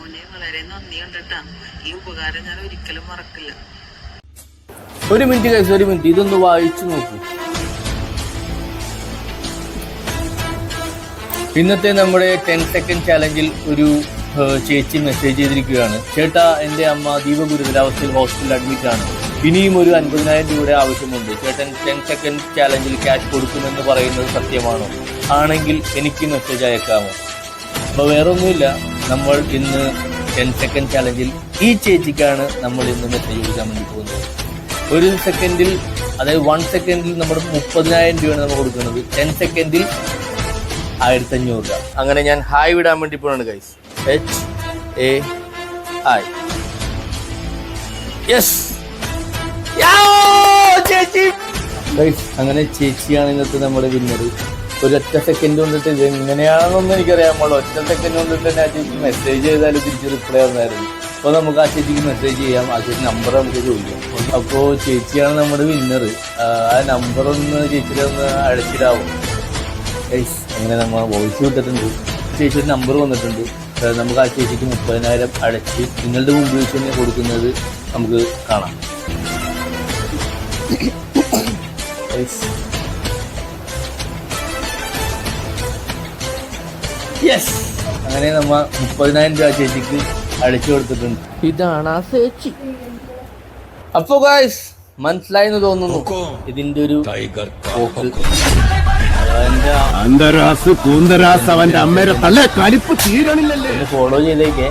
മോനെ വളരെ നന്ദിയുണ്ട് കേട്ടാ. ഈ ഉപകാരം ഞാൻ ഒരിക്കലും മറക്കില്ല. ഒരു മിനിറ്റ് ഗൈസ്, ഒരു മിനിറ്റ്, ഇതൊന്ന് വായിച്ചു നോക്കൂ. ഇന്നത്തെ നമ്മുടെ 10 സെക്കൻഡ് ചാലഞ്ചിൽ ഒരു ചേച്ചി മെസ്സേജ് ചെയ്തിരിക്കുകയാണ്. ചേട്ടാ, എൻ്റെ അമ്മ അതീവ ഗുരുതരാവസ്ഥയിൽ ഹോസ്പിറ്റലിൽ അഡ്മിറ്റ് ആണ്. ഇനിയും ഒരു 50,000 രൂപയുടെ ആവശ്യമുണ്ട്. ചേട്ടൻ 10 സെക്കൻഡ് ചാലഞ്ചിൽ ക്യാഷ് കൊടുക്കുമെന്ന് പറയുന്നത് സത്യമാണോ? ആണെങ്കിൽ എനിക്ക് മെസ്സേജ് അയക്കാമോ? അപ്പോൾ വേറെ ഒന്നുമില്ല, നമ്മൾ ഇന്ന് 10 സെക്കൻഡ് ചാലഞ്ചിൽ ഈ ചേച്ചിക്കാണ് നമ്മൾ ഇന്ന് മെസ്സേജ് കൊടുക്കാൻ വേണ്ടി പോകുന്നത്. ഒരു സെക്കൻഡിൽ, അതായത് 1 സെക്കൻഡിൽ നമ്മൾ 30,000 രൂപയാണ് നമ്മൾ കൊടുക്കുന്നത്. 10 സെക്കൻഡിൽ 1,500 രൂപ. അങ്ങനെ ഞാൻ ഹായ് വിടാൻ വേണ്ടി പോവാണ് ഗൈസ്. HAI. യെസ് ചേച്ചി ഗൈസ്. അങ്ങനെ ചേച്ചിയാണ് ഇന്നത്തെ നമ്മുടെ വിന്നർ. ഒരൊറ്റ സെക്കൻഡ് കൊണ്ടിട്ട് ഇത് എങ്ങനെയാണെന്നൊന്നും എനിക്കറിയാം. നമ്മൾ ഒറ്റ സെക്കൻഡ് കൊണ്ടിട്ട് തന്നെ ആ ചേച്ചി മെസ്സേജ് ചെയ്താലും തിരിച്ച് റിപ്ലൈ വന്നായിരുന്നു. അപ്പോൾ നമുക്ക് ആ ചേച്ചിക്ക് മെസ്സേജ് ചെയ്യാം. ആ ചേച്ചി നമ്പർ നമുക്ക് ചോദിക്കാം. അപ്പോൾ ചേച്ചിയാണ് നമ്മുടെ വിന്നർ. ആ നമ്പർ ഒന്ന് ചേച്ചിയുടെ ഒന്ന് അടച്ചിടാവും ഗൈസ്. അങ്ങനെ നമ്മൾ വോയിസ് വിട്ടിട്ടുണ്ട്. ചേച്ചിയുടെ നമ്പർ വന്നിട്ടുണ്ട്. നമുക്ക് ആ ചേച്ചിക്ക് 30,000 അടച്ച് നിങ്ങളുടെ മുമ്പ് വെച്ച് തന്നെ കൊടുക്കുന്നത് നമുക്ക് കാണാം. യെസ്, അങ്ങനെ നമ്മ 30,000 രൂപ ചേച്ചിക്ക് അടിച്ചു കൊടുത്തിട്ടുണ്ട്. ഇതാണ് ആ ചേച്ചി. അപ്പോ ഗായ്സ്, മനസ്സിലായെന്ന് തോന്നുന്നു ഇതിന്റെ ഒരു പോക്ക്. അന്തരാസ് കൂന്തരാസ് അവന്റെ അമ്മയുടെ തല കലിപ്പ് തീരണില്ലല്ലേ. ഫോളോ ചെയ്തേക്കേ.